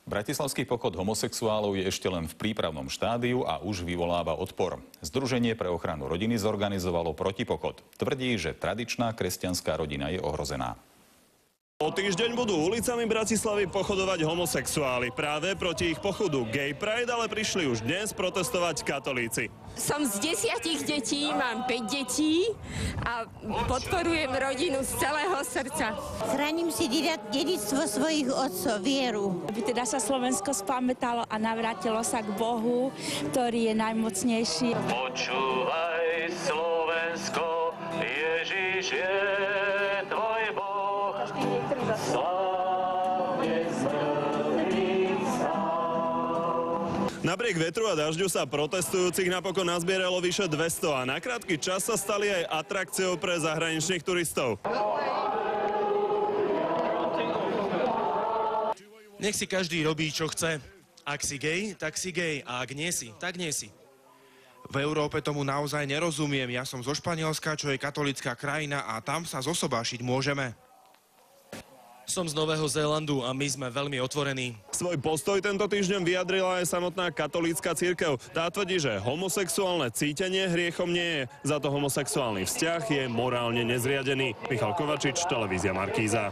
Bratislavský pochod homosexuálov je ešte len v prípravnom štádiu a už vyvoláva odpor. Združenie pre ochranu rodiny zorganizovalo protipochod. Tvrdí, že tradičná kresťanská rodina je ohrozená. O týždeň budú ulicami Bratislavy pochodovať homosexuáli. Práve proti ich pochodu Gay Pride ale prišli už dnes protestovať katolíci. Som z 10 detí, mám 5 detí a podporujem rodinu z celého srdca. Chránim si dedičstvo svojich otcov, vieru. Aby teda sa Slovensko spamätalo a navrátilo sa k Bohu, ktorý je najmocnejší. Počúvaj, Slovensko, Ježiš je tvoj Boh. Napriek vetru a dažďu sa protestujúcich napokon nazbieralo vyše 200 a na krátky čas sa stali aj atrakciou pre zahraničných turistov. Nech si každý robí, čo chce. Ak si gej, tak si gej. A ak nie si, tak nie si. V Európe tomu naozaj nerozumiem. Ja som zo Španielska, čo je katolická krajina a tam sa zosobášiť môžeme. Som z Nového Zélandu a my sme veľmi otvorení. Svoj postoj tento týždeň vyjadrila aj samotná katolícka cirkev. Tá tvrdí, že homosexuálne cítenie hriechom nie je. Za to homosexuálny vzťah je morálne nezriadený. Michal Kovačič, televízia Markíza.